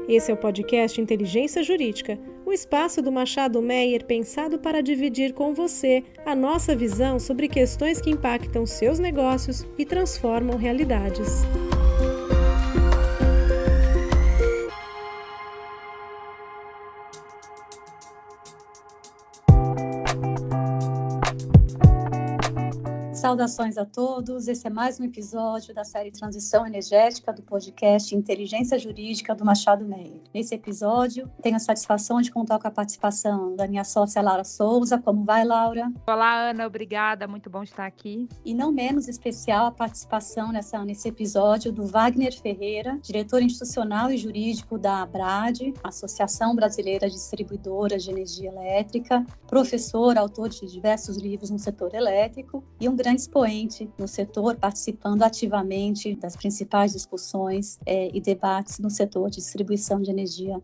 Esse é o podcast Inteligência Jurídica, o espaço do Machado Meyer pensado para dividir com você a nossa visão sobre questões que impactam seus negócios e transformam realidades. Saudações a todos, esse é mais um episódio da série Transição Energética do podcast Inteligência Jurídica do Machado Meyer. Nesse episódio, tenho a satisfação de contar com a participação da minha sócia Laura Souza. Como vai, Laura? Olá, Ana, obrigada, muito bom estar aqui. E não menos especial a participação nesse episódio do Wagner Ferreira, diretor institucional e jurídico da ABRAD, Associação Brasileira de Distribuidoras de Energia Elétrica, professor, autor de diversos livros no setor elétrico e um grande expoente no setor, participando ativamente das principais discussões e debates no setor de distribuição de energia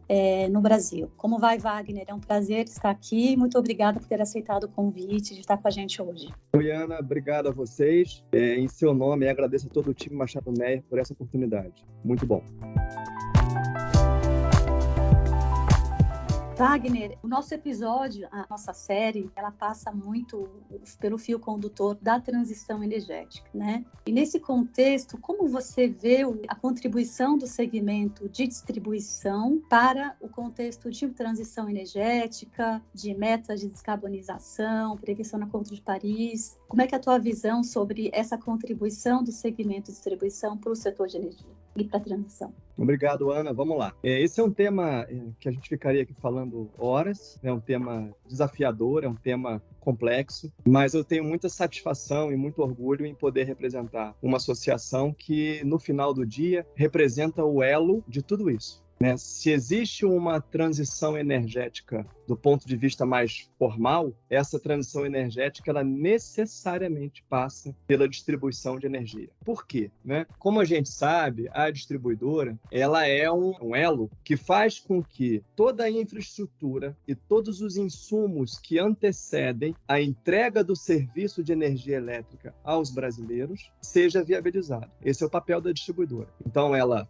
no Brasil. Como vai, Wagner? É um prazer estar aqui. Muito obrigada por ter aceitado o convite de estar com a gente hoje. Oi, Ana. Obrigado a vocês. Em seu nome, agradeço a todo o time Machado Meyer por essa oportunidade. Muito bom. Wagner, o nosso episódio, a nossa série, ela passa muito pelo fio condutor da transição energética, né? E nesse contexto, como você vê a contribuição do segmento de distribuição para o contexto de transição energética, de metas de descarbonização, prevenção na Acordo de Paris? Como é que é a tua visão sobre essa contribuição do segmento de distribuição para o setor de energia e para a transição? Obrigado, Ana. Vamos lá. Esse é um tema que a gente ficaria aqui falando horas, é um tema desafiador, é um tema complexo, mas eu tenho muita satisfação e muito orgulho em poder representar uma associação que, no final do dia, representa o elo de tudo isso. Se existe uma transição energética do ponto de vista mais formal, essa transição energética ela necessariamente passa pela distribuição de energia. Por quê? Como a gente sabe, a distribuidora ela é um elo que faz com que toda a infraestrutura e todos os insumos que antecedem a entrega do serviço de energia elétrica aos brasileiros seja viabilizado. Esse é o papel da distribuidora. Então, ela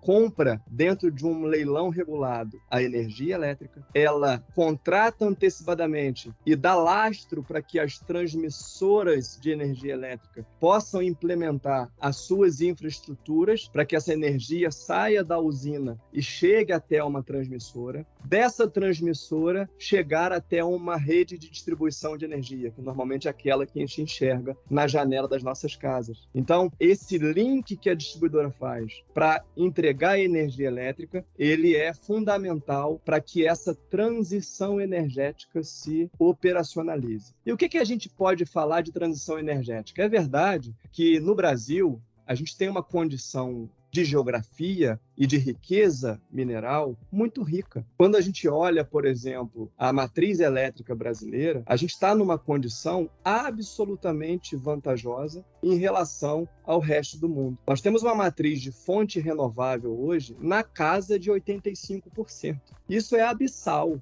compra dentro de um leilão regulado a energia elétrica, ela contrata antecipadamente e dá lastro para que as transmissoras de energia elétrica possam implementar as suas infraestruturas para que essa energia saia da usina e chegue até uma transmissora. Dessa transmissora, chegar até uma rede de distribuição de energia, que normalmente é aquela que a gente enxerga na janela das nossas casas. Então, esse link que a distribuidora faz para entregar energia elétrica, ele é fundamental para que essa transição energética se operacionalize. E o que a gente pode falar de transição energética? É verdade que no Brasil a gente tem uma condição de geografia e de riqueza mineral muito rica. Quando a gente olha, por exemplo, a matriz elétrica brasileira, a gente está numa condição absolutamente vantajosa em relação ao resto do mundo. Nós temos uma matriz de fonte renovável hoje na casa de 85%. Isso é abissal,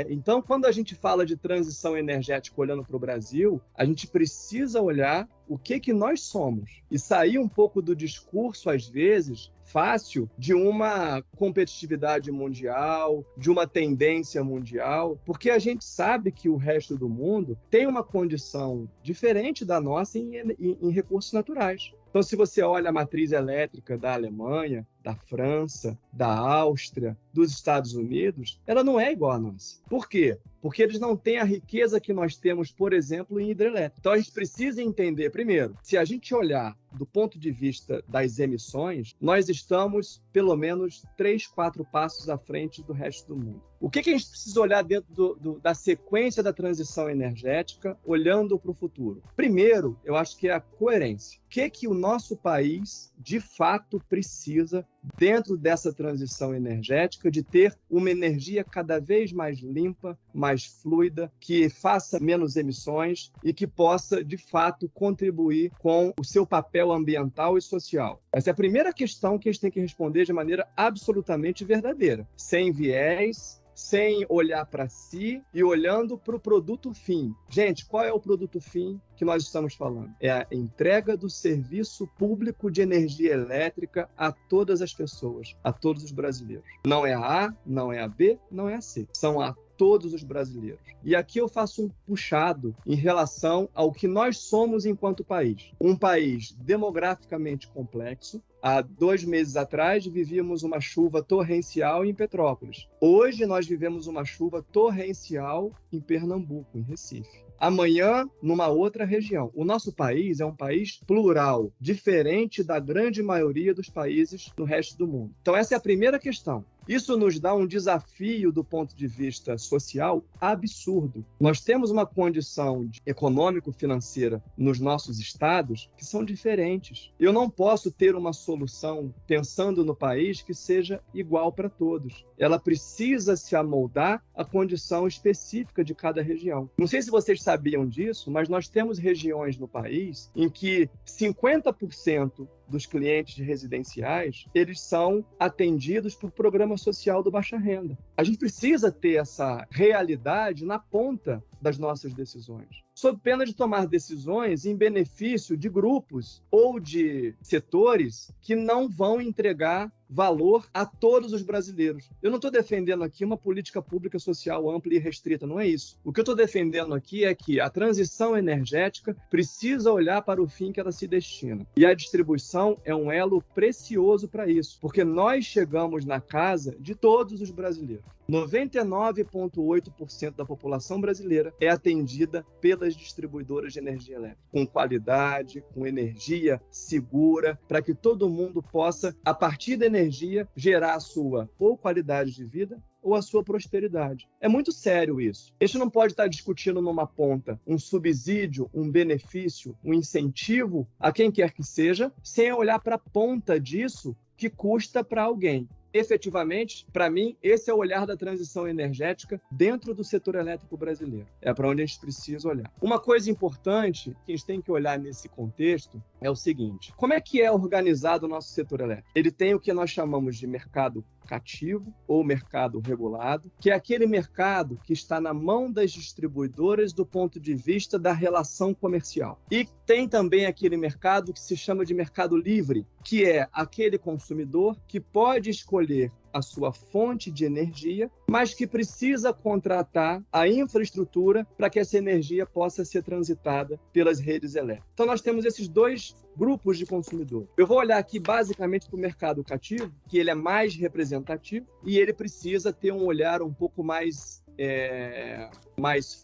Então, quando a gente fala de transição energética olhando para o Brasil, a gente precisa olhar o que nós somos e sair um pouco do discurso, às vezes, fácil de uma competitividade mundial, de uma tendência mundial, porque a gente sabe que o resto do mundo tem uma condição diferente da nossa em recursos naturais. Então, se você olha a matriz elétrica da Alemanha, da França, da Áustria, dos Estados Unidos, ela não é igual à nossa. Por quê? Porque eles não têm a riqueza que nós temos, por exemplo, em hidrelétrica. Então, a gente precisa entender, primeiro, se a gente olhar do ponto de vista das emissões, nós estamos, pelo menos, 3, 4 passos à frente do resto do mundo. O que a gente precisa olhar dentro da sequência da transição energética, olhando para o futuro? Primeiro, eu acho que é a coerência. O que o nosso país, de fato, precisa dentro dessa transição energética, de ter uma energia cada vez mais limpa, mais fluida, que faça menos emissões e que possa, de fato, contribuir com o seu papel ambiental e social. Essa é a primeira questão que a gente tem que responder de maneira absolutamente verdadeira, sem viés, sem olhar para si e olhando para o produto fim. Gente, qual é o produto fim que nós estamos falando? É a entrega do serviço público de energia elétrica a todas as pessoas, a todos os brasileiros. Não é a A, não é a B, não é a C. São a todos os brasileiros. E aqui eu faço um puxado em relação ao que nós somos enquanto país. Um país demograficamente complexo. Há 2 meses atrás, vivíamos uma chuva torrencial em Petrópolis. Hoje, nós vivemos uma chuva torrencial em Pernambuco, em Recife. Amanhã, numa outra região. O nosso país é um país plural, diferente da grande maioria dos países do resto do mundo. Então, essa é a primeira questão. Isso nos dá um desafio do ponto de vista social absurdo. Nós temos uma condição econômico-financeira nos nossos estados que são diferentes. Eu não posso ter uma solução pensando no país que seja igual para todos. Ela precisa se amoldar à condição específica de cada região. Não sei se vocês sabiam disso, mas nós temos regiões no país em que 50% dos clientes residenciais, eles são atendidos por programa social do baixa renda. A gente precisa ter essa realidade na ponta das nossas decisões, sob pena de tomar decisões em benefício de grupos ou de setores que não vão entregar valor a todos os brasileiros. Eu não estou defendendo aqui uma política pública social ampla e restrita, não é isso. O que eu estou defendendo aqui é que a transição energética precisa olhar para o fim que ela se destina. E a distribuição é um elo precioso para isso, porque nós chegamos na casa de todos os brasileiros. 99,8% da população brasileira é atendida pelas distribuidoras de energia elétrica, com qualidade, com energia segura, para que todo mundo possa, a partir da energia, gerar a sua ou qualidade de vida ou a sua prosperidade. É muito sério isso. A gente não pode estar discutindo numa ponta um subsídio, um benefício, um incentivo a quem quer que seja, sem olhar para a ponta disso que custa para alguém. Efetivamente, para mim, esse é o olhar da transição energética dentro do setor elétrico brasileiro. É para onde a gente precisa olhar. Uma coisa importante que a gente tem que olhar nesse contexto é o seguinte: como é que é organizado o nosso setor elétrico? Ele tem o que nós chamamos de mercado cativo ou mercado regulado, que é aquele mercado que está na mão das distribuidoras do ponto de vista da relação comercial. E tem também aquele mercado que se chama de mercado livre, que é aquele consumidor que pode escolher a sua fonte de energia, mas que precisa contratar a infraestrutura para que essa energia possa ser transitada pelas redes elétricas. Então, nós temos esses dois grupos de consumidores. Eu vou olhar aqui basicamente para o mercado cativo, que ele é mais representativo e ele precisa ter um olhar um pouco mais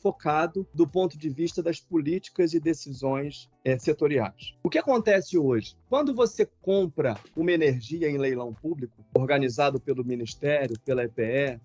focado do ponto de vista das políticas e decisões setoriais. O que acontece hoje? Quando você compra uma energia em leilão público, organizado pelo Ministério, pela EPE,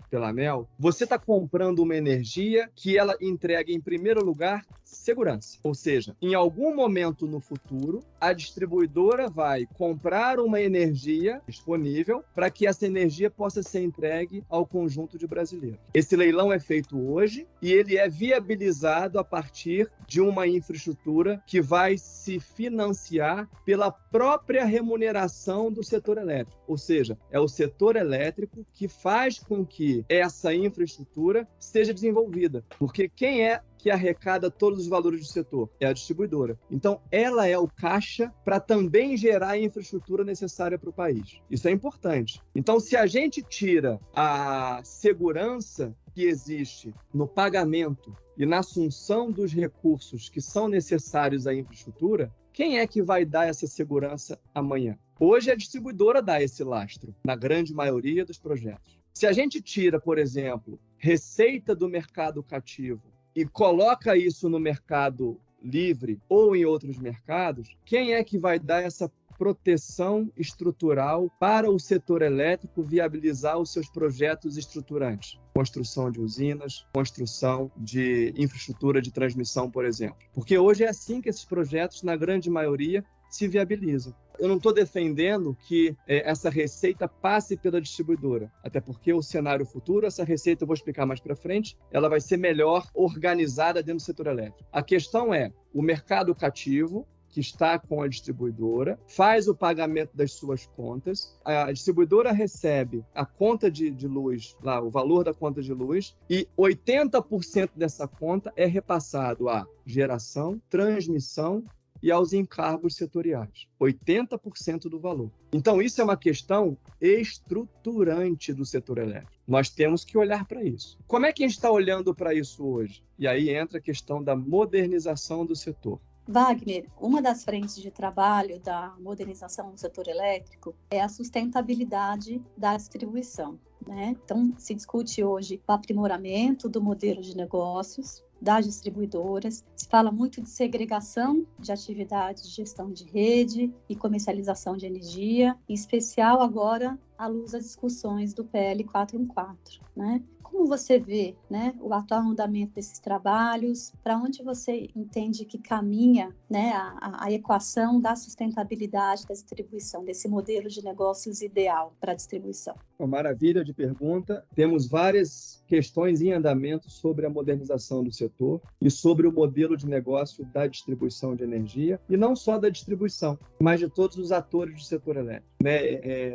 pela ANEEL, você está comprando uma energia que ela entrega, em primeiro lugar, segurança. Ou seja, em algum momento no futuro, a distribuidora vai comprar uma energia disponível para que essa energia possa ser entregue ao conjunto de brasileiros. Esse leilão é feito hoje e ele é viabilizado a partir de uma infraestrutura que vai se financiar pela própria remuneração do setor elétrico. Ou seja, é o setor elétrico que faz com que essa infraestrutura seja desenvolvida. Porque quem é que arrecada todos os valores do setor? É a distribuidora. Então, ela é o caixa para também gerar a infraestrutura necessária para o país. Isso é importante. Então, se a gente tira a segurança que existe no pagamento e na assunção dos recursos que são necessários à infraestrutura, quem é que vai dar essa segurança amanhã? Hoje, a distribuidora dá esse lastro, na grande maioria dos projetos. Se a gente tira, por exemplo, receita do mercado cativo e coloca isso no mercado livre ou em outros mercados, quem é que vai dar essa proteção estrutural para o setor elétrico viabilizar os seus projetos estruturantes? Construção de usinas, construção de infraestrutura de transmissão, por exemplo. Porque hoje é assim que esses projetos, na grande maioria, se viabilizam. Eu não estou defendendo que essa receita passe pela distribuidora, até porque o cenário futuro, essa receita, eu vou explicar mais para frente, ela vai ser melhor organizada dentro do setor elétrico. A questão é o mercado cativo, que está com a distribuidora, faz o pagamento das suas contas, a distribuidora recebe a conta de luz, lá, o valor da conta de luz, e 80% dessa conta é repassado à geração, transmissão e aos encargos setoriais. 80% do valor. Então, isso é uma questão estruturante do setor elétrico. Nós temos que olhar para isso. Como é que a gente está olhando para isso hoje? E aí entra a questão da modernização do setor. Wagner, uma das frentes de trabalho da modernização do setor elétrico é a sustentabilidade da distribuição, né? Então, se discute hoje o aprimoramento do modelo de negócios das distribuidoras, se fala muito de segregação de atividades de gestão de rede e comercialização de energia, em especial agora à luz das discussões do PL 414, né? Como você vê, né, o atual andamento desses trabalhos? Para onde você entende que caminha, né, a equação da sustentabilidade da distribuição, desse modelo de negócios ideal para a distribuição? Uma maravilha de pergunta. Temos várias questões em andamento sobre a modernização do setor e sobre o modelo de negócio da distribuição de energia, e não só da distribuição, mas de todos os atores do setor elétrico.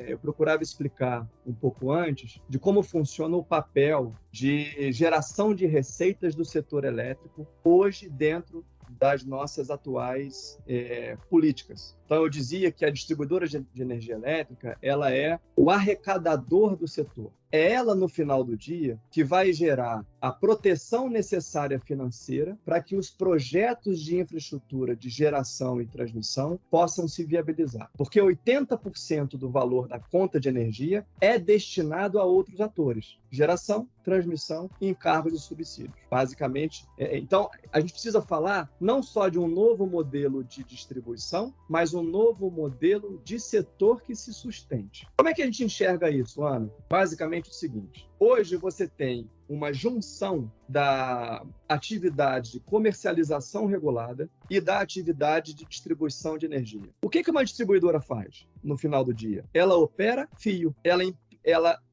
Eu procurava explicar um pouco antes de como funciona o papel de geração de receitas do setor elétrico hoje dentro das nossas atuais políticas. Então, eu dizia que a distribuidora de energia elétrica, ela é o arrecadador do setor. É ela, no final do dia, que vai gerar a proteção necessária financeira para que os projetos de infraestrutura de geração e transmissão possam se viabilizar. Porque 80% do valor da conta de energia é destinado a outros atores: geração, transmissão e encargos e subsídios. Basicamente, então, a gente precisa falar não só de um novo modelo de distribuição, mas um novo modelo de setor que se sustente. Como é que a gente enxerga isso, Ana? Basicamente o seguinte: hoje você tem uma junção da atividade de comercialização regulada e da atividade de distribuição de energia. O que uma distribuidora faz no final do dia? Ela opera fio, ela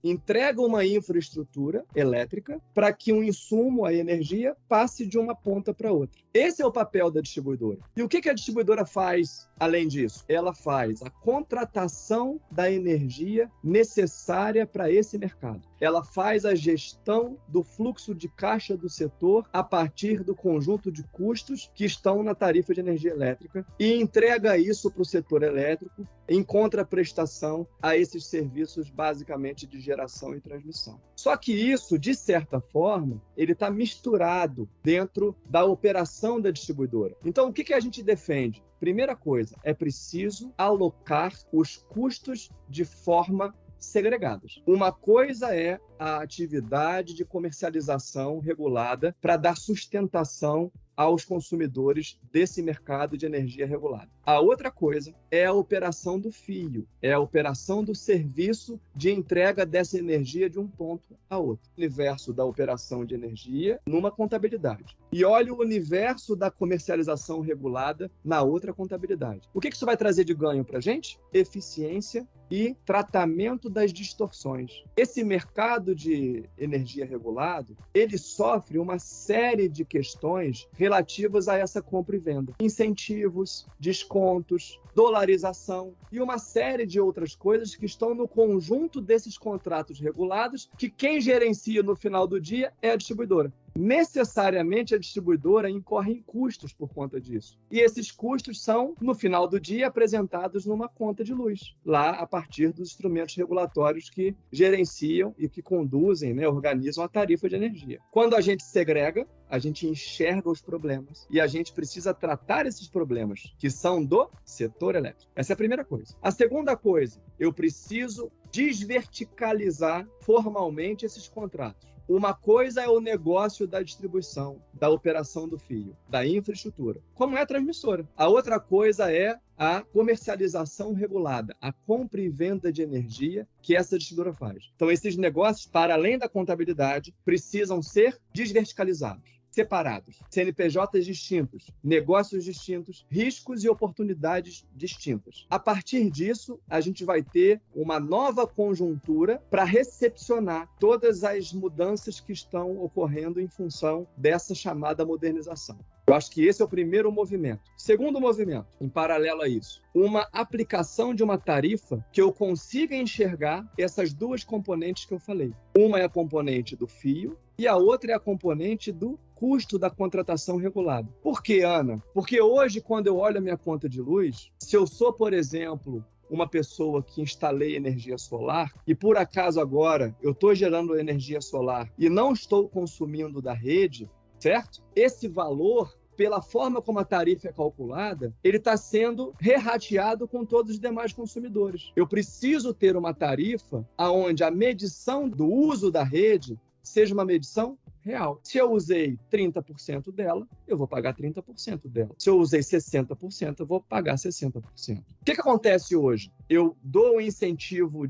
entrega uma infraestrutura elétrica para que um insumo, a energia, passe de uma ponta para outra. Esse é o papel da distribuidora. E o que a distribuidora faz além disso? Ela faz a contratação da energia necessária para esse mercado. Ela faz a gestão do fluxo de caixa do setor a partir do conjunto de custos que estão na tarifa de energia elétrica e entrega isso para o setor elétrico em contraprestação a esses serviços basicamente de geração e transmissão. Só que isso, de certa forma, ele está misturado dentro da operação da distribuidora. Então, o que a gente defende? Primeira coisa, é preciso alocar os custos de forma segregadas. Uma coisa é a atividade de comercialização regulada para dar sustentação aos consumidores desse mercado de energia regulada. A outra coisa é a operação do fio, é a operação do serviço de entrega dessa energia de um ponto a outro. O universo da operação de energia numa contabilidade. E olha o universo da comercialização regulada na outra contabilidade. O que isso vai trazer de ganho para a gente? Eficiência e tratamento das distorções. Esse mercado de energia regulado, ele sofre uma série de questões relativas a essa compra e venda. Incentivos, descontos, dolarização e uma série de outras coisas que estão no conjunto desses contratos regulados que quem gerencia no final do dia é a distribuidora. Necessariamente a distribuidora incorre em custos por conta disso. E esses custos são, no final do dia, apresentados numa conta de luz, lá a partir dos instrumentos regulatórios que gerenciam e que conduzem, organizam a tarifa de energia. Quando a gente segrega, a gente enxerga os problemas e a gente precisa tratar esses problemas que são do setor elétrico. Essa é a primeira coisa. A segunda coisa, eu preciso desverticalizar formalmente esses contratos. Uma coisa é o negócio da distribuição, da operação do fio, da infraestrutura, como é a transmissora. A outra coisa é a comercialização regulada, a compra e venda de energia que essa distribuidora faz. Então, esses negócios, para além da contabilidade, precisam ser desverticalizados, separados, CNPJs distintos, negócios distintos, riscos e oportunidades distintas. A partir disso, a gente vai ter uma nova conjuntura para recepcionar todas as mudanças que estão ocorrendo em função dessa chamada modernização. Eu acho que esse é o primeiro movimento. Segundo movimento, em paralelo a isso, uma aplicação de uma tarifa que eu consiga enxergar essas duas componentes que eu falei. Uma é a componente do fio e a outra é a componente do custo da contratação regulada. Por quê, Ana? Porque hoje, quando eu olho a minha conta de luz, se eu sou, por exemplo, uma pessoa que instalei energia solar e por acaso agora eu estou gerando energia solar e não estou consumindo da rede, certo? Esse valor, pela forma como a tarifa é calculada, ele está sendo rerateado com todos os demais consumidores. Eu preciso ter uma tarifa onde a medição do uso da rede seja uma medição real. Se eu usei 30% dela, eu vou pagar 30% dela. Se eu usei 60%, eu vou pagar 60%. O que acontece hoje? Eu dou um incentivo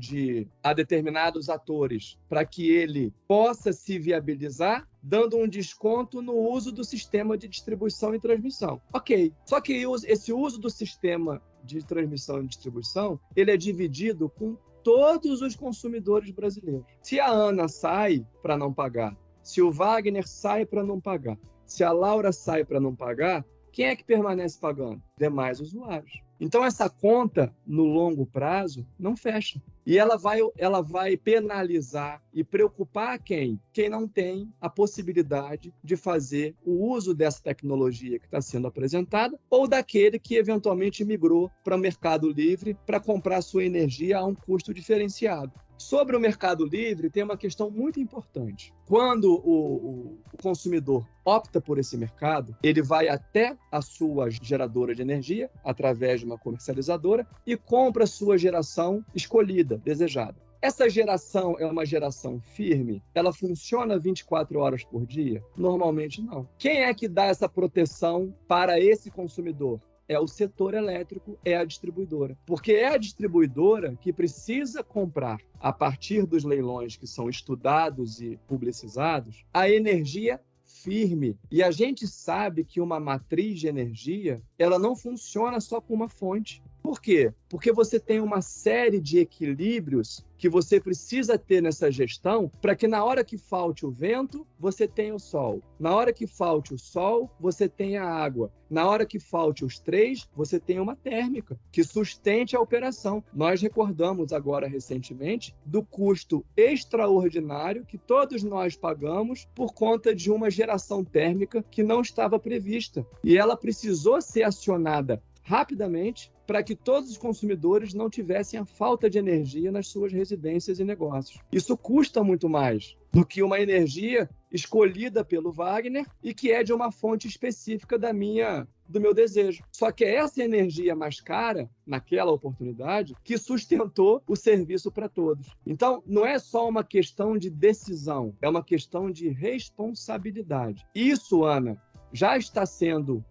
a determinados atores para que ele possa se viabilizar, dando um desconto no uso do sistema de distribuição e transmissão. Ok. Só que esse uso do sistema de transmissão e distribuição, ele é dividido com todos os consumidores brasileiros. Se a Ana sai para não pagar, se o Wagner sai para não pagar, se a Laura sai para não pagar, quem é que permanece pagando? Demais usuários. Então, essa conta, no longo prazo, não fecha. E ela vai penalizar e preocupar quem? Quem não tem a possibilidade de fazer o uso dessa tecnologia que está sendo apresentada ou daquele que eventualmente migrou para o Mercado Livre para comprar sua energia a um custo diferenciado. Sobre o Mercado Livre, tem uma questão muito importante. Quando o consumidor opta por esse mercado, ele vai até a sua geradora de energia, através de uma comercializadora, e compra a sua geração escolhida, desejada. Essa geração é uma geração firme? Ela funciona 24 horas por dia? Normalmente não. Quem é que dá essa proteção para esse consumidor? É o setor elétrico, é a distribuidora. Porque é a distribuidora que precisa comprar, a partir dos leilões que são estudados e publicizados, a energia firme. E a gente sabe que uma matriz de energia, ela não funciona só com uma fonte. Por quê? Porque você tem uma série de equilíbrios que você precisa ter nessa gestão para que na hora que falte o vento, você tenha o sol. Na hora que falte o sol, você tenha a água. Na hora que falte os três, você tenha uma térmica que sustente a operação. Nós recordamos agora recentemente do custo extraordinário que todos nós pagamos por conta de uma geração térmica que não estava prevista. E ela precisou ser acionada rapidamente para que todos os consumidores não tivessem a falta de energia nas suas residências e negócios. Isso custa muito mais do que uma energia escolhida pelo Wagner e que é de uma fonte específica do meu desejo. Só que é essa energia mais cara, naquela oportunidade, que sustentou o serviço para todos. Então, não é só uma questão de decisão, é uma questão de responsabilidade. Isso, Ana, já está sendo,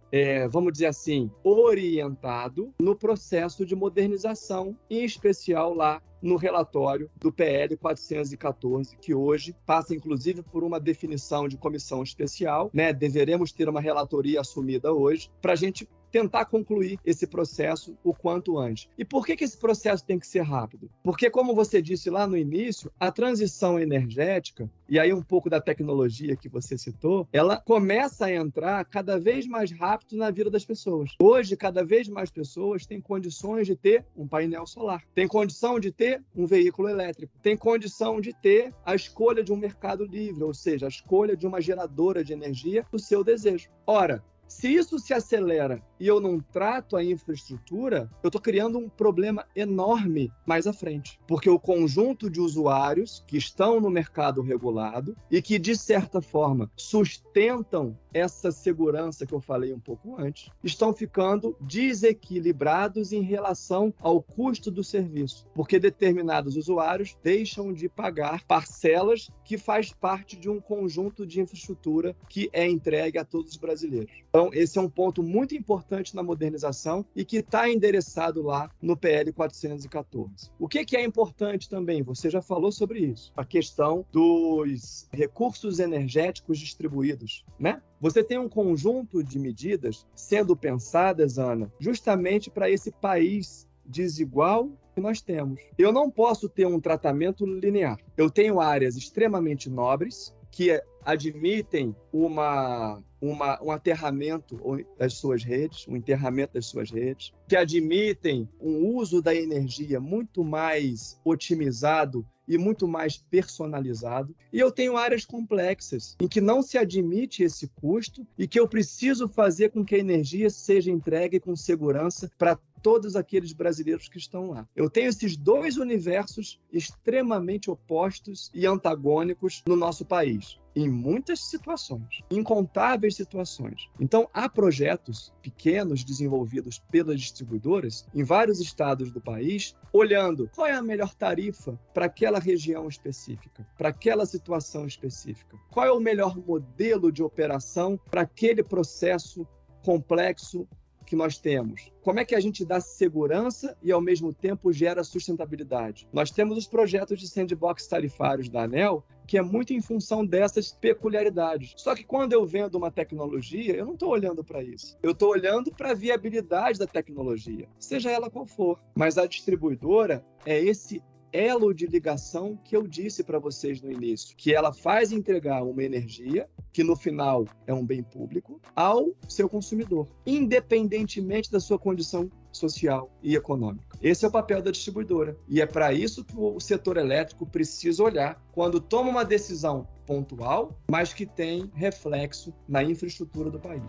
vamos dizer assim, orientado no processo de modernização, em especial lá no relatório do PL 414, que hoje passa, inclusive, por uma definição de comissão especial, né? Deveremos ter uma relatoria assumida hoje para a gente tentar concluir esse processo o quanto antes. E por que esse processo tem que ser rápido? Porque, como você disse lá no início, a transição energética, e aí um pouco da tecnologia que você citou, ela começa a entrar cada vez mais rápido na vida das pessoas. Hoje, cada vez mais pessoas têm condições de ter um painel solar, têm condição de ter um veículo elétrico, têm condição de ter a escolha de um mercado livre, ou seja, a escolha de uma geradora de energia do seu desejo. Ora, se isso se acelera e eu não trato a infraestrutura, eu estou criando um problema enorme mais à frente. Porque o conjunto de usuários que estão no mercado regulado e que, de certa forma, sustentam essa segurança que eu falei um pouco antes, estão ficando desequilibrados em relação ao custo do serviço. Porque determinados usuários deixam de pagar parcelas que faz parte de um conjunto de infraestrutura que é entregue a todos os brasileiros. Então, esse é um ponto muito importante na modernização e que está endereçado lá no PL 414. O que é importante também? Você já falou sobre isso. A questão dos recursos energéticos distribuídos, né? Você tem um conjunto de medidas sendo pensadas, Ana, justamente para esse país desigual que nós temos. Eu não posso ter um tratamento linear. Eu tenho áreas extremamente nobres, que admitem um aterramento das suas redes, um enterramento das suas redes, que admitem um uso da energia muito mais otimizado e muito mais personalizado. E eu tenho áreas complexas em que não se admite esse custo e que eu preciso fazer com que a energia seja entregue com segurança para todos aqueles brasileiros que estão lá. Eu tenho esses dois universos extremamente opostos e antagônicos no nosso país, em muitas situações, incontáveis situações. Então, há projetos pequenos desenvolvidos pelas distribuidoras em vários estados do país, olhando qual é a melhor tarifa para aquela região específica, para aquela situação específica. Qual é o melhor modelo de operação para aquele processo complexo que nós temos. Como é que a gente dá segurança e, ao mesmo tempo, gera sustentabilidade? Nós temos os projetos de sandbox tarifários da ANEEL, que é muito em função dessas peculiaridades. Só que quando eu vendo uma tecnologia, eu não estou olhando para isso. Eu estou olhando para a viabilidade da tecnologia, seja ela qual for. Mas a distribuidora é esse elo de ligação que eu disse para vocês no início, que ela faz entregar uma energia, que no final é um bem público, ao seu consumidor, independentemente da sua condição social e econômica. Esse é o papel da distribuidora. E é para isso que o setor elétrico precisa olhar quando toma uma decisão pontual, mas que tem reflexo na infraestrutura do país.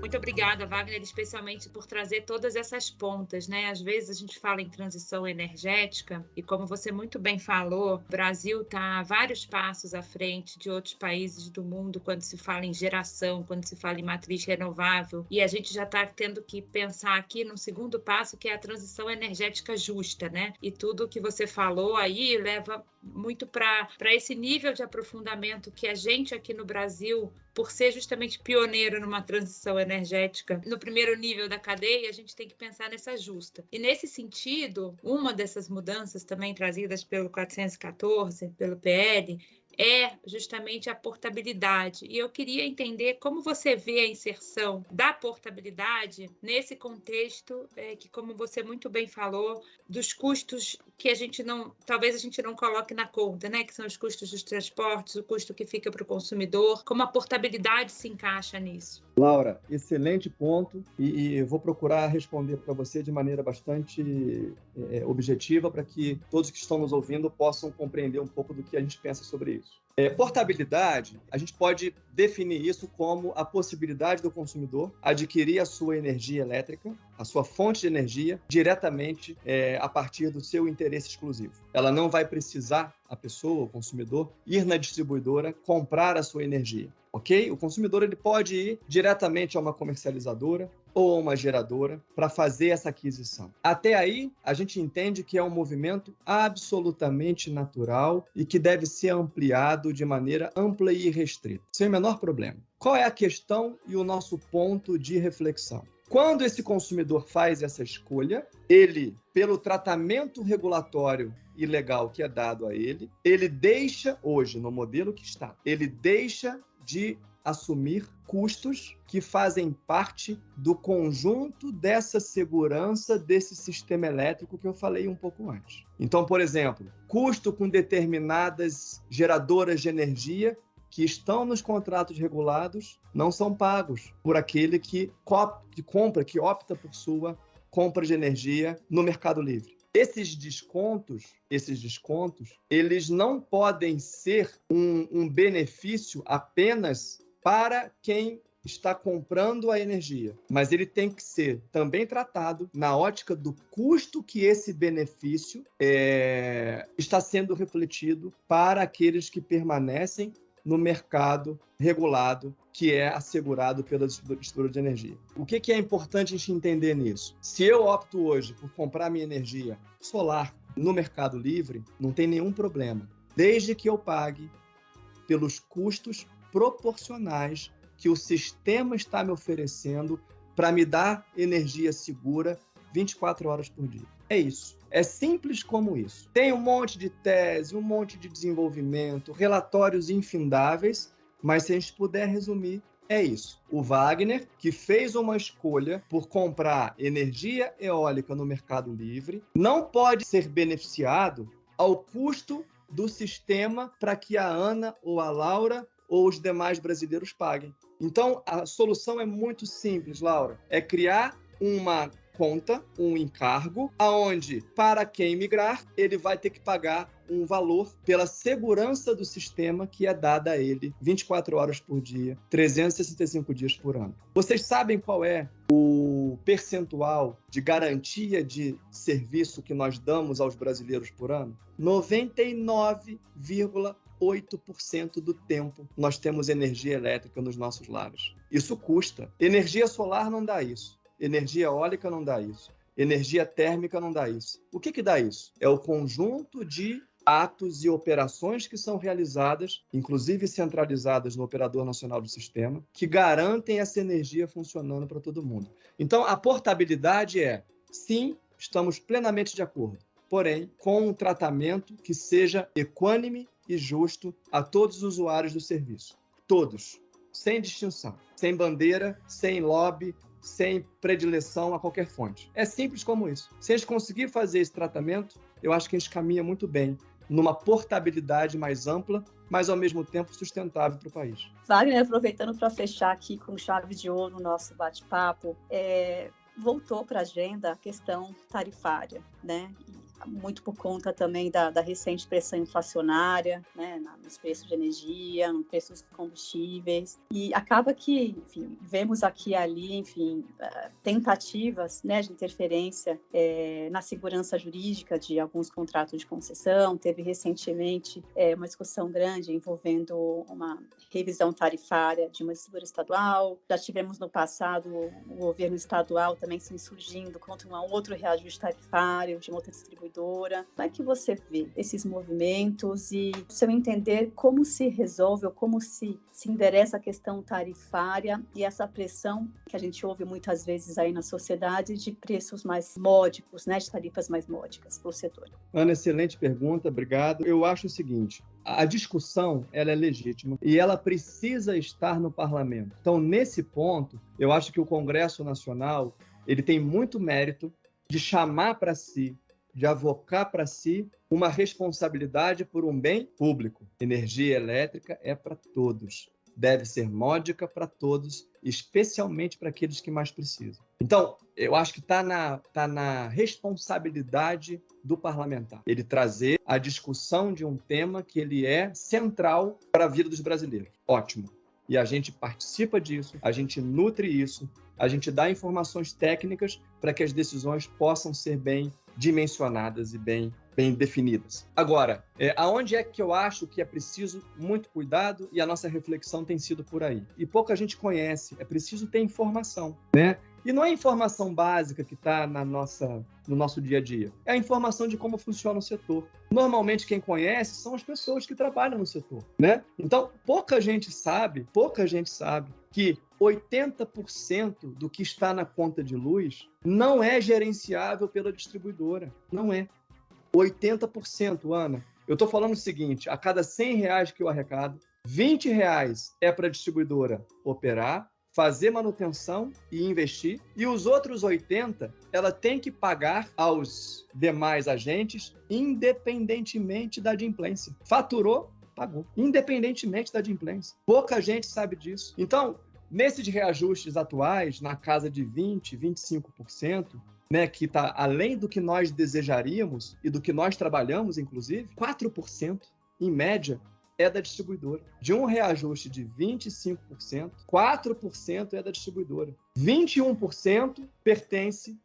Muito obrigada, Wagner, especialmente por trazer todas essas pontas, né? Às vezes a gente fala em transição energética e, como você muito bem falou, o Brasil está vários passos à frente de outros países do mundo quando se fala em geração, quando se fala em matriz renovável, e a gente já está tendo que pensar aqui no segundo passo, que é a transição energética justa, né? E tudo que você falou aí leva muito para esse nível de aprofundamento que a gente aqui no Brasil, por ser justamente pioneiro numa transição energética, no primeiro nível da cadeia, a gente tem que pensar nessa justa. E nesse sentido, uma dessas mudanças também trazidas pelo 414, pelo PL, é justamente a portabilidade. E eu queria entender como você vê a inserção da portabilidade nesse contexto que, como você muito bem falou, dos custos que talvez a gente não coloque na conta, né? Que são os custos dos transportes, o custo que fica para o consumidor. Como a portabilidade se encaixa nisso? Laura, excelente ponto, e eu vou procurar responder para você de maneira bastante objetiva para que todos que estão nos ouvindo possam compreender um pouco do que a gente pensa sobre isso. Portabilidade, a gente pode definir isso como a possibilidade do consumidor adquirir a sua energia elétrica, a sua fonte de energia, diretamente a partir do seu interesse exclusivo. Ela não vai precisar, a pessoa, o consumidor, ir na distribuidora comprar a sua energia. Ok? O consumidor ele pode ir diretamente a uma comercializadora ou a uma geradora para fazer essa aquisição. Até aí, a gente entende que é um movimento absolutamente natural e que deve ser ampliado de maneira ampla e restrita, sem o menor problema. Qual é a questão e o nosso ponto de reflexão? Quando esse consumidor faz essa escolha, ele, pelo tratamento regulatório e legal que é dado a ele, ele deixa, hoje, no modelo que está, ele deixa de assumir custos que fazem parte do conjunto dessa segurança desse sistema elétrico que eu falei um pouco antes. Então, por exemplo, custo com determinadas geradoras de energia que estão nos contratos regulados não são pagos por aquele que opta por sua compra de energia no Mercado Livre. Esses descontos, eles não podem ser um benefício apenas para quem está comprando a energia, mas ele tem que ser também tratado na ótica do custo que esse benefício está sendo refletido para aqueles que permanecem no mercado regulado, que é assegurado pela distribuidora de energia. O que é importante a gente entender nisso? Se eu opto hoje por comprar minha energia solar no Mercado Livre, não tem nenhum problema, desde que eu pague pelos custos proporcionais que o sistema está me oferecendo para me dar energia segura 24 horas por dia. É isso. É simples como isso. Tem um monte de tese, um monte de desenvolvimento, relatórios infindáveis, mas se a gente puder resumir, é isso. O Wagner, que fez uma escolha por comprar energia eólica no Mercado Livre, não pode ser beneficiado ao custo do sistema para que a Ana ou a Laura ou os demais brasileiros paguem. Então, a solução é muito simples, Laura. É criar uma conta, um encargo, aonde, para quem migrar, ele vai ter que pagar um valor pela segurança do sistema que é dada a ele 24 horas por dia, 365 dias por ano. Vocês sabem qual é o percentual de garantia de serviço que nós damos aos brasileiros por ano? 99,8% do tempo nós temos energia elétrica nos nossos lares. Isso custa. Energia solar não dá isso. Energia eólica não dá isso. Energia térmica não dá isso. O que dá isso? É o conjunto de atos e operações que são realizadas, inclusive centralizadas no Operador Nacional do Sistema, que garantem essa energia funcionando para todo mundo. Então, a portabilidade sim, estamos plenamente de acordo, porém, com um tratamento que seja equânime e justo a todos os usuários do serviço. Todos, sem distinção, sem bandeira, sem lobby, sem predileção a qualquer fonte. É simples como isso. Se a gente conseguir fazer esse tratamento, eu acho que a gente caminha muito bem numa portabilidade mais ampla, mas ao mesmo tempo sustentável para o país. Wagner, aproveitando para fechar aqui com chave de ouro o nosso bate-papo, voltou para a agenda a questão tarifária, né? Muito por conta também da recente pressão inflacionária, né, nos preços de energia, nos preços dos combustíveis, e acaba que, enfim, vemos aqui e ali, enfim, tentativas, né, de interferência na segurança jurídica de alguns contratos de concessão. Teve recentemente uma discussão grande envolvendo uma revisão tarifária de uma distribuidora estadual. Já tivemos no passado o governo estadual também se insurgindo contra um outro reajuste tarifário de uma outra distribuidora. Como é que você vê esses movimentos e, seu entender, como se resolve ou como se endereça a questão tarifária e essa pressão que a gente ouve muitas vezes aí na sociedade de preços mais módicos, né, de tarifas mais módicas para o setor? Ana, excelente pergunta, obrigado. Eu acho o seguinte, a discussão ela é legítima e ela precisa estar no parlamento. Então, nesse ponto, eu acho que o Congresso Nacional ele tem muito mérito de chamar para si, de avocar para si uma responsabilidade por um bem público. Energia elétrica é para todos. Deve ser módica para todos, especialmente para aqueles que mais precisam. Então, eu acho que está na responsabilidade do parlamentar ele trazer a discussão de um tema que ele é central para a vida dos brasileiros. Ótimo. E a gente participa disso, a gente nutre isso, a gente dá informações técnicas para que as decisões possam ser bem dimensionadas e bem definidas. Agora, aonde é que eu acho que é preciso muito cuidado e a nossa reflexão tem sido por aí? E pouca gente conhece, é preciso ter informação, né? E não é a informação básica que está no nosso dia a dia, é a informação de como funciona o setor. Normalmente quem conhece são as pessoas que trabalham no setor, né? Então, pouca gente sabe que 80% do que está na conta de luz não é gerenciável pela distribuidora. Não é. 80%, Ana. Eu estou falando o seguinte, a cada R$100 que eu arrecado, R$20 é para a distribuidora operar, fazer manutenção e investir, e os outros 80% ela tem que pagar aos demais agentes, independentemente da adimplência. Faturou, pagou, independentemente da adimplência. Pouca gente sabe disso. Então, nesses reajustes atuais, na casa de 20%, 25%, né, que está além do que nós desejaríamos e do que nós trabalhamos, inclusive, 4%, em média, é da distribuidora. De um reajuste de 25%, 4% é da distribuidora. 21% pertence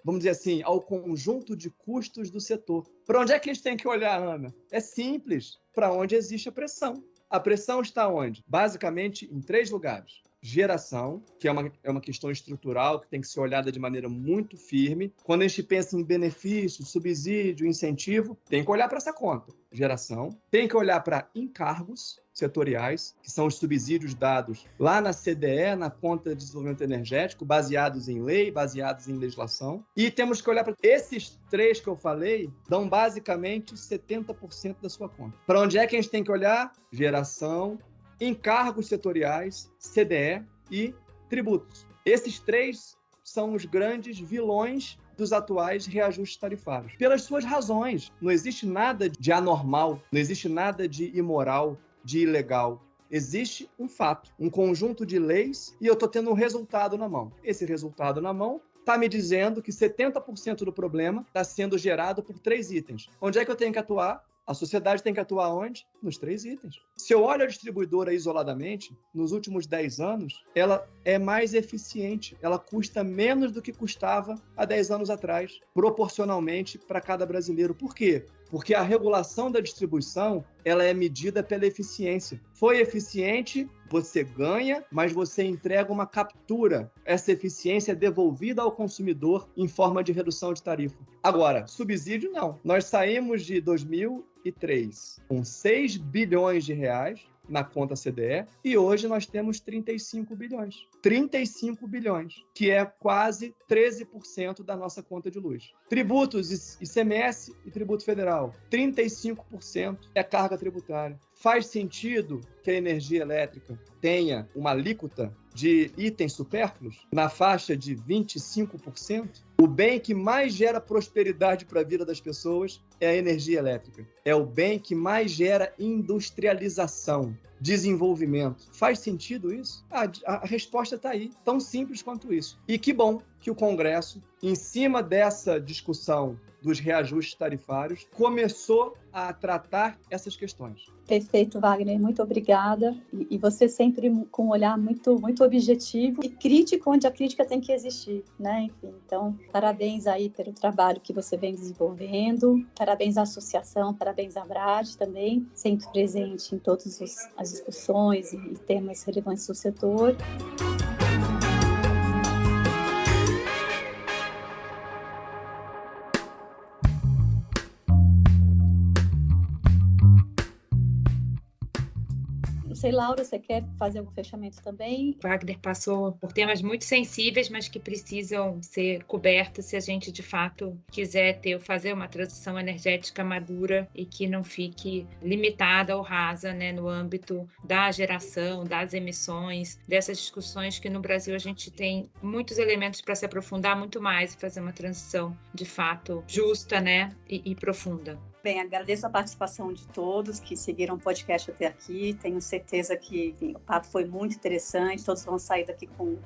vamos dizer assim, ao conjunto de custos do setor. Para onde é que a gente tem que olhar, Ana? É simples, para onde existe a pressão. A pressão está onde? Basicamente em 3 lugares. Geração, que é uma questão estrutural que tem que ser olhada de maneira muito firme. Quando a gente pensa em benefício, subsídio, incentivo, tem que olhar para essa conta. Geração. Tem que olhar para encargos, setoriais, que são os subsídios dados lá na CDE, na Conta de Desenvolvimento Energético, baseados em lei, baseados em legislação. E temos que olhar para esses 3 que eu falei, dão basicamente 70% da sua conta. Para onde é que a gente tem que olhar? Geração, encargos setoriais, CDE e tributos. Esses 3 são os grandes vilões dos atuais reajustes tarifários. Pelas suas razões. Não existe nada de anormal, não existe nada de imoral, de ilegal. Existe um fato, um conjunto de leis e eu estou tendo um resultado na mão. Esse resultado na mão está me dizendo que 70% do problema está sendo gerado por 3 itens. Onde é que eu tenho que atuar? A sociedade tem que atuar onde? Nos 3 itens. Se eu olho a distribuidora isoladamente, nos últimos 10 anos, ela é mais eficiente, ela custa menos do que custava há 10 anos atrás, proporcionalmente para cada brasileiro. Por quê? Porque a regulação da distribuição, ela é medida pela eficiência. Foi eficiente, você ganha, mas você entrega uma captura. Essa eficiência é devolvida ao consumidor em forma de redução de tarifa. Agora, subsídio não. Nós saímos de 2003 com 6 bilhões de reais na conta CDE e hoje nós temos 35 bilhões. 35 bilhões, que é quase 13% da nossa conta de luz. Tributos, ICMS e tributo federal, 35% é carga tributária. Faz sentido que a energia elétrica tenha uma alíquota de itens supérfluos na faixa de 25%? O bem que mais gera prosperidade para a vida das pessoas é a energia elétrica. É o bem que mais gera industrialização, desenvolvimento. Faz sentido isso? A resposta está aí, tão simples quanto isso. E que bom que o Congresso, em cima dessa discussão dos reajustes tarifários, começou a tratar essas questões. Perfeito, Wagner. Muito obrigada. E você sempre com um olhar muito, muito objetivo e crítico, onde a crítica tem que existir, né? Enfim, então, parabéns aí pelo trabalho que você vem desenvolvendo. Parabéns à associação, parabéns à Brad também, sempre presente em todas as discussões e temas relevantes do setor. Não sei, Laura, você quer fazer algum fechamento também? Wagner passou por temas muito sensíveis, mas que precisam ser cobertos se a gente, de fato, quiser fazer uma transição energética madura e que não fique limitada ou rasa, né, no âmbito da geração, das emissões, dessas discussões que no Brasil a gente tem muitos elementos para se aprofundar muito mais e fazer uma transição, de fato, justa, né, e profunda. Bem, agradeço a participação de todos que seguiram o podcast até aqui. Tenho certeza que o papo foi muito interessante. Todos vão sair daqui com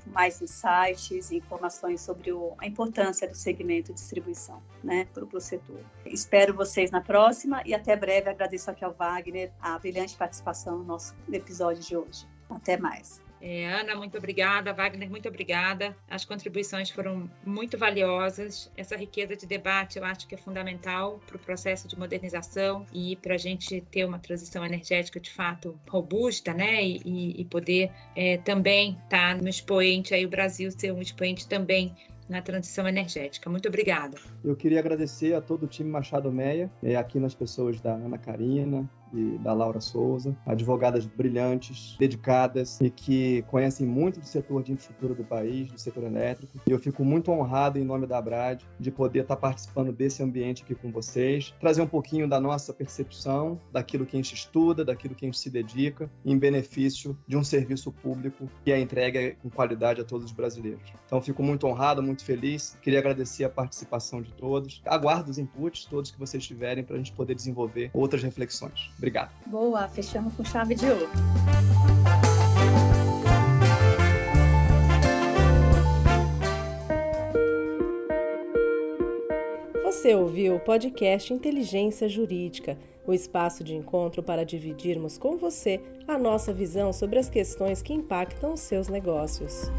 mais insights e informações sobre a importância do segmento de distribuição, né, para o setor. Espero vocês na próxima e até breve. Agradeço aqui ao Wagner a brilhante participação no nosso episódio de hoje. Até mais. Ana, muito obrigada. Wagner, muito obrigada. As contribuições foram muito valiosas. Essa riqueza de debate eu acho que é fundamental para o processo de modernização e para a gente ter uma transição energética de fato robusta, né? E poder também estar no expoente, aí o Brasil ser um expoente também na transição energética. Muito obrigada. Eu queria agradecer a todo o time Machado Meia, aqui nas pessoas da Ana Karina e da Laura Souza, advogadas brilhantes, dedicadas e que conhecem muito do setor de infraestrutura do país, do setor elétrico. E eu fico muito honrado, em nome da Brad, de poder estar participando desse ambiente aqui com vocês, trazer um pouquinho da nossa percepção, daquilo que a gente estuda, daquilo que a gente se dedica, em benefício de um serviço público que é entregue com qualidade a todos os brasileiros. Então, fico muito honrado, muito feliz. Queria agradecer a participação de todos. Aguardo os inputs, todos que vocês tiverem, para a gente poder desenvolver outras reflexões. Obrigado. Boa, fechamos com chave de ouro. Você ouviu o podcast Inteligência Jurídica, o espaço de encontro para dividirmos com você a nossa visão sobre as questões que impactam os seus negócios.